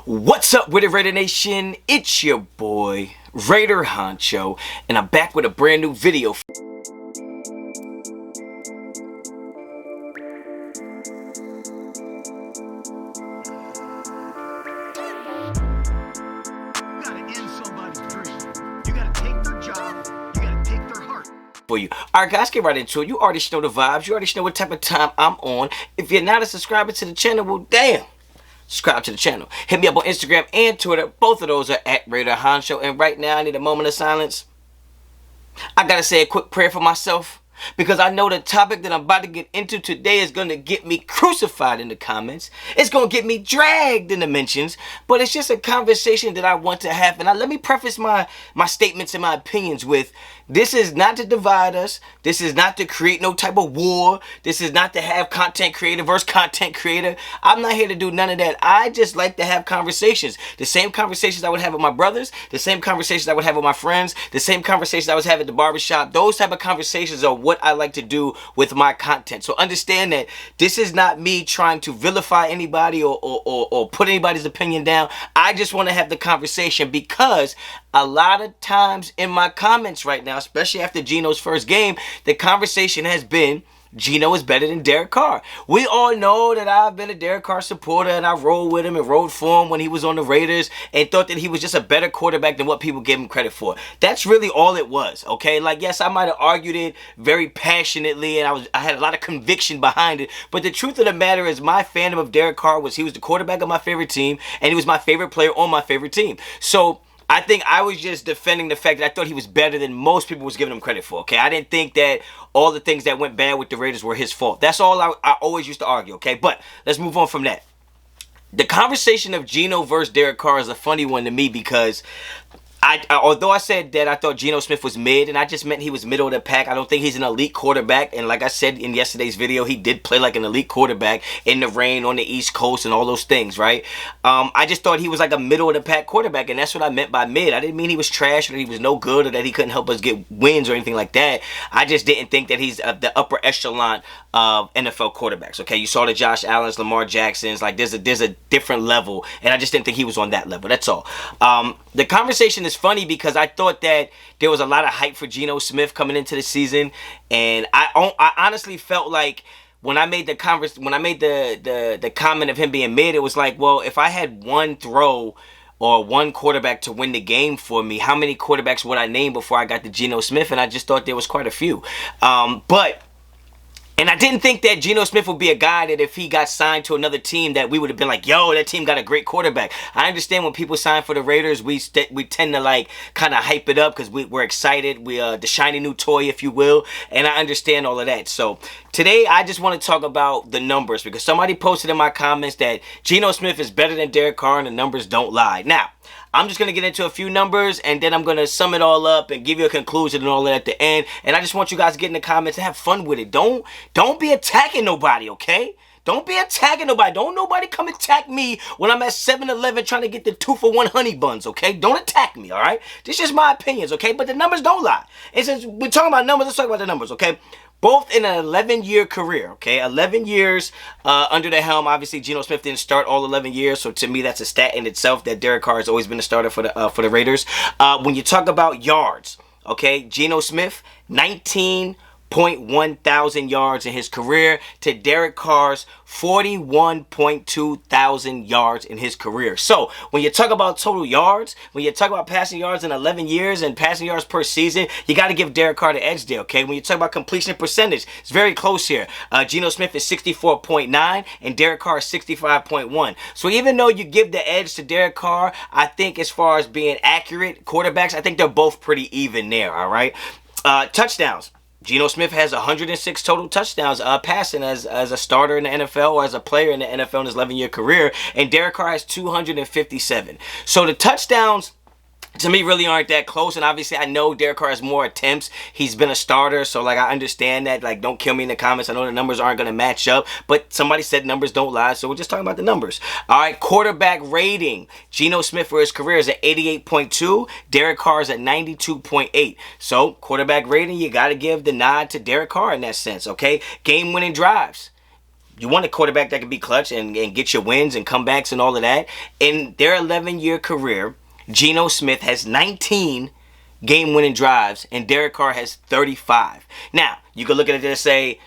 What's up with the Raider Nation? It's your boy, Raider Honcho, and I'm back with a brand new video. For you. Alright guys, get right into it. You already know the vibes. You already know what type of time I'm on. If you're not a subscriber to the channel, well damn, subscribe to the channel. Hit me up on Instagram and Twitter. Both of those are at Raider Honcho. And right now I need a moment of silence. I gotta say a quick prayer for myself, because I know the topic that I'm about to get into today is going to get me crucified in the comments. It's going to get me dragged in the mentions. But it's just a conversation that I want to have. And let me preface my statements and my opinions with, this is not to divide us. This is not to create no type of war. This is not to have content creator versus content creator. I'm not here to do none of that. I just like to have conversations. The same conversations I would have with my brothers. The same conversations I would have with my friends. The same conversations I was having at the barbershop. Those type of conversations are what I like to do with my content. So understand that this is not me trying to vilify anybody or put anybody's opinion down. I just want to have the conversation, because a lot of times in my comments right now, especially after Geno's first game, the conversation has been, Geno is better than Derek Carr. We all know that I've been a Derek Carr supporter, and I rolled with him and rode for him when he was on the Raiders, and thought that he was just a better quarterback than what people gave him credit for. That's really all it was, okay? Like, yes, I might have argued it very passionately, and I had a lot of conviction behind it, but the truth of the matter is my fandom of Derek Carr was he was the quarterback of my favorite team, and he was my favorite player on my favorite team. So I think I was just defending the fact that I thought he was better than most people was giving him credit for, okay? I didn't think that all the things that went bad with the Raiders were his fault. That's all I always used to argue, okay? But let's move on from that. The conversation of Geno versus Derek Carr is a funny one to me, because although I said that I thought Geno Smith was mid, and I just meant he was middle of the pack, I don't think he's an elite quarterback. And like I said in yesterday's video, he did play like an elite quarterback in the rain on the East Coast and all those things, right? I just thought he was like a middle of the pack quarterback, and that's what I meant by mid. I didn't mean he was trash, or that he was no good, or that he couldn't help us get wins or anything like that. I just didn't think that he's the upper echelon of NFL quarterbacks, okay? You saw the Josh Allens, Lamar Jacksons, like there's a different level, and I just didn't think he was on that level. That's all. The conversation is funny because I thought that there was a lot of hype for Geno Smith coming into the season, and I honestly felt like when I made the comment of him being mid, it was like, well, if I had one throw or one quarterback to win the game for me, how many quarterbacks would I name before I got to Geno Smith? And I just thought there was quite a few. And I didn't think that Geno Smith would be a guy that if he got signed to another team that we would have been like, yo, that team got a great quarterback. I understand when people sign for the Raiders, we tend to like kind of hype it up because we're excited. We the shiny new toy, if you will. And I understand all of that. So today I just want to talk about the numbers, because somebody posted in my comments that Geno Smith is better than Derek Carr and the numbers don't lie. Now, I'm just going to get into a few numbers, and then I'm going to sum it all up and give you a conclusion and all that at the end. And I just want you guys to get in the comments and have fun with it. Don't be attacking nobody, okay? Don't be attacking nobody. Don't nobody come attack me when I'm at 7-Eleven trying to get the 2-for-1 honey buns, okay? Don't attack me, all right? This is just my opinions, okay? But the numbers don't lie. And since we're talking about numbers, let's talk about the numbers, okay? Both in an 11-year career, okay? 11 years under the helm. Obviously, Geno Smith didn't start all 11 years, so to me, that's a stat in itself that Derek Carr has always been a starter for the Raiders. When you talk about yards, okay, Geno Smith, 19.1 thousand yards in his career to Derek Carr's 41.2 thousand yards in his career. So when you talk about total yards, when you talk about passing yards in 11 years and passing yards per season, you got to give Derek Carr the edge there, okay? When you talk about completion percentage, it's very close here. Geno Smith is 64.9 and Derek Carr is 65.1. So even though you give the edge to Derek Carr, I think as far as being accurate quarterbacks, I think they're both pretty even there, all right? Touchdowns. Geno Smith has 106 total touchdowns passing as a starter in the NFL or as a player in the NFL in his 11-year career, and Derek Carr has 257. So the touchdowns to me really aren't that close, and obviously I know Derek Carr has more attempts. He's been a starter, so like I understand that. Like, don't kill me in the comments. I know the numbers aren't going to match up, but somebody said numbers don't lie, so we're just talking about the numbers. All right, quarterback rating. Geno Smith for his career is at 88.2. Derek Carr is at 92.8. So quarterback rating, you got to give the nod to Derek Carr in that sense, okay? Game-winning drives. You want a quarterback that can be clutch and get your wins and comebacks and all of that. In their 11-year career, Geno Smith has 19 game-winning drives, and Derek Carr has 35. Now, you could look at it and say,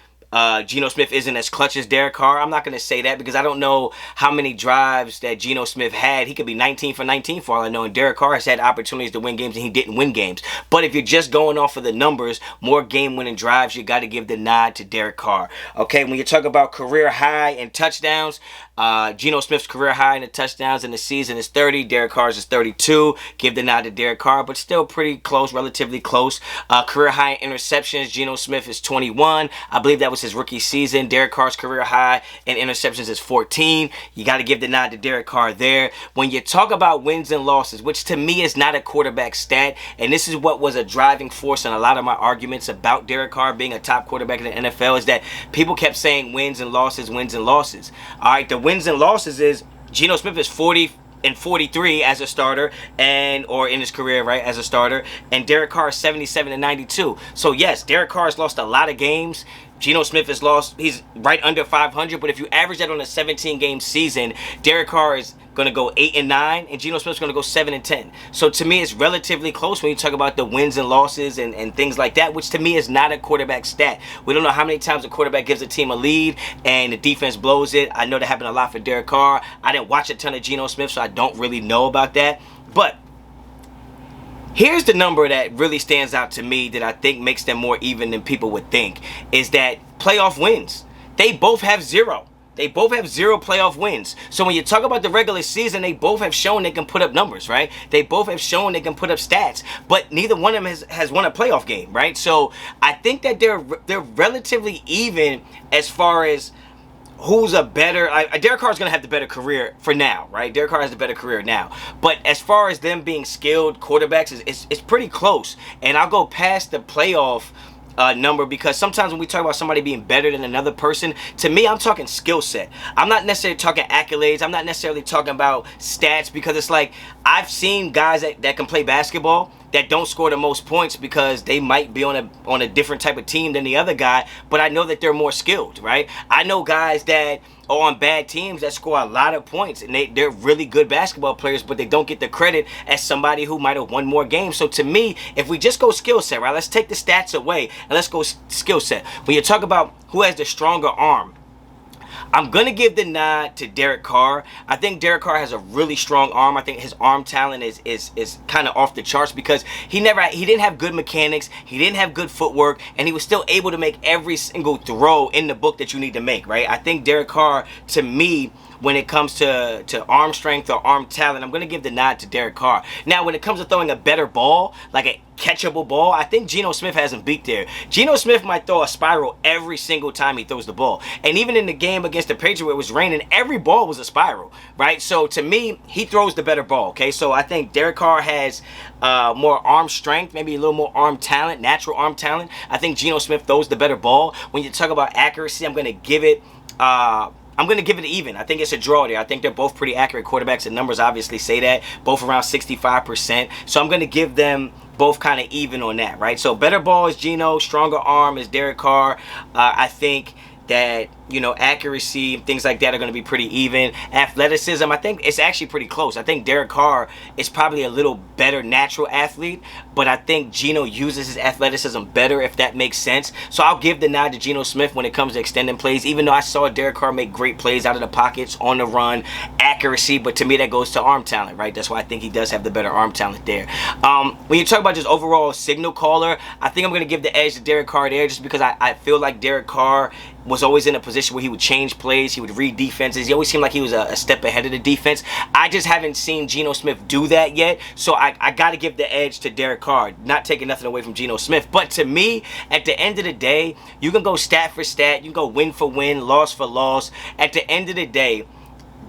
Geno Smith isn't as clutch as Derek Carr. I'm not going to say that because I don't know how many drives that Geno Smith had. He could be 19 for 19 for all I know, and Derek Carr has had opportunities to win games and he didn't win games. But if you're just going off of the numbers, more game-winning drives, you got to give the nod to Derek Carr. Okay, when you talk about career high in touchdowns, Geno Smith's career high in the touchdowns in the season is 30. Derek Carr's is 32. Give the nod to Derek Carr, but still pretty close, relatively close. Career high in interceptions, Geno Smith is 21. I believe that was his rookie season. Derek Carr's career high in interceptions is 14. You got to give the nod to Derek Carr there. When you talk about wins and losses, which to me is not a quarterback stat, and this is what was a driving force in a lot of my arguments about Derek Carr being a top quarterback in the NFL, is that people kept saying wins and losses, wins and losses. All right, the wins and losses is Geno Smith is 40 and 43 as a starter, or in his career, right, as a starter, and Derek Carr is 77 and 92. So yes, Derek Carr has lost a lot of games. Geno Smith has lost, he's right under 500, but if you average that on a 17-game season, Derek Carr is going to go 8 and 9, and Geno Smith's going to go 7 and 10. So to me, it's relatively close when you talk about the wins and losses and things like that, which to me is not a quarterback stat. We don't know how many times a quarterback gives a team a lead and the defense blows it. I know that happened a lot for Derek Carr. I didn't watch a ton of Geno Smith, so I don't really know about that. But here's the number that really stands out to me that I think makes them more even than people would think, is that playoff wins. They both have 0. They both have 0 playoff wins. So when you talk about the regular season, they both have shown they can put up numbers, right? They both have shown they can put up stats, but neither one of them has won a playoff game, right? So I think that they're relatively even as far as who's a better. Derek Carr's going to have the better career for now, right? Derek Carr has the better career now. But as far as them being skilled quarterbacks, it's pretty close. And I'll go past the playoff number, because sometimes when we talk about somebody being better than another person, to me, I'm talking skill set. I'm not necessarily talking accolades. I'm not necessarily talking about stats, because it's like I've seen guys that can play basketball that don't score the most points because they might be on a different type of team than the other guy, but I know that they're more skilled, right? I know guys that are on bad teams that score a lot of points, and they're really good basketball players, but they don't get the credit as somebody who might have won more games. So to me, if we just go skill set, right, let's take the stats away and let's go skill set. When you talk about who has the stronger arm, I'm going to give the nod to Derek Carr. I think Derek Carr has a really strong arm. I think his arm talent is kind of off the charts, because he didn't have good mechanics, he didn't have good footwork, and he was still able to make every single throw in the book that you need to make, right? I think Derek Carr, to me, when it comes to arm strength or arm talent, I'm going to give the nod to Derek Carr. Now, when it comes to throwing a better ball, like a catchable ball, I think Geno Smith has him beat there. Geno Smith might throw a spiral every single time he throws the ball. And even in the game against the Patriots where it was raining, every ball was a spiral, right? So to me, he throws the better ball, okay? So I think Derek Carr has more arm strength, maybe a little more arm talent, natural arm talent. I think Geno Smith throws the better ball. When you talk about accuracy, I'm going to give it even. I think it's a draw there. I think they're both pretty accurate quarterbacks. The numbers obviously say that. Both around 65%. So I'm going to give them both kind of even on that, right? So better ball is Geno. Stronger arm is Derek Carr. I think that, you know, accuracy, things like that are going to be pretty even. Athleticism, I think it's actually pretty close. I think Derek Carr is probably a little better natural athlete, but I think Geno uses his athleticism better, if that makes sense. So I'll give the nod to Geno Smith when it comes to extending plays, even though I saw Derek Carr make great plays out of the pockets, on the run, accuracy, but to me that goes to arm talent, right? That's why I think he does have the better arm talent there. When you talk about just overall signal caller, I think I'm going to give the edge to Derek Carr there, just because I feel like Derek Carr was always in a position where he would change plays, he would read defenses. He always seemed like he was a step ahead of the defense. I just haven't seen Geno Smith do that yet, so I got to give the edge to Derek Carr, not taking nothing away from Geno Smith. But to me, at the end of the day, you can go stat for stat, you can go win for win, loss for loss. At the end of the day,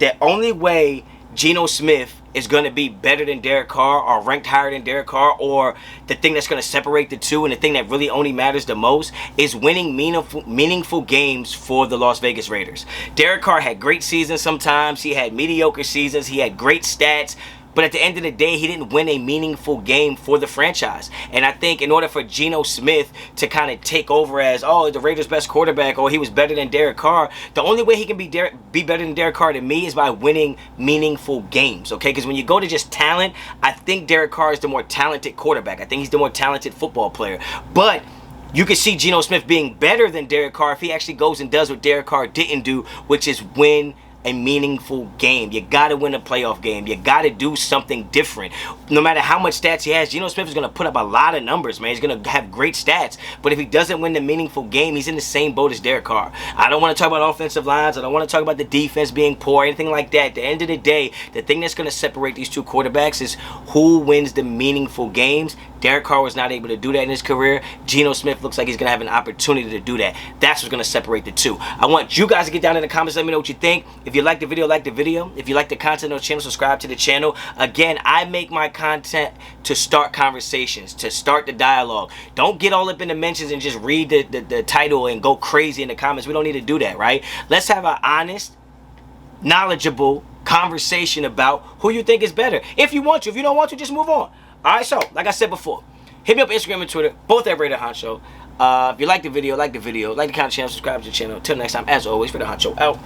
the only way Geno Smith is going to be better than Derek Carr, or ranked higher than Derek Carr, or the thing that's going to separate the two, and the thing that really only matters the most, is winning meaningful games for the Las Vegas Raiders. Derek Carr had great seasons sometimes, he had mediocre seasons, he had great stats, But at the end of the day, he didn't win a meaningful game for the franchise. And I think in order for Geno Smith to kind of take over as, oh, the Raiders' best quarterback, or he was better than Derek Carr, the only way he can be better than Derek Carr to me is by winning meaningful games, okay? Because when you go to just talent, I think Derek Carr is the more talented quarterback. I think he's the more talented football player. But you can see Geno Smith being better than Derek Carr if he actually goes and does what Derek Carr didn't do, which is win a meaningful game. You got to win a playoff game. You got to do something different. No matter how much stats he has, Geno Smith is going to put up a lot of numbers, man. He's going to have great stats. But if he doesn't win the meaningful game, he's in the same boat as Derek Carr. I don't want to talk about offensive lines. I don't want to talk about the defense being poor, anything like that. At the end of the day, the thing that's going to separate these two quarterbacks is who wins the meaningful games. Derek Carr was not able to do that in his career. Geno Smith looks like he's going to have an opportunity to do that. That's what's going to separate the two. I want you guys to get down in the comments. Let me know what you think. If you like the video, like the video. If you like the content on the channel, subscribe to the channel. Again, I make my content to start conversations, to start the dialogue. Don't get all up in the mentions and just read the title and go crazy in the comments. We don't need to do that, right? Let's have an honest, knowledgeable conversation about who you think is better. If you want to. If you don't want to, just move on. Alright, so, like I said before, hit me up on Instagram and Twitter, both at Raider Honcho. If you like the video, like the content, subscribe to the channel. Until next time, as always, Raider Honcho out.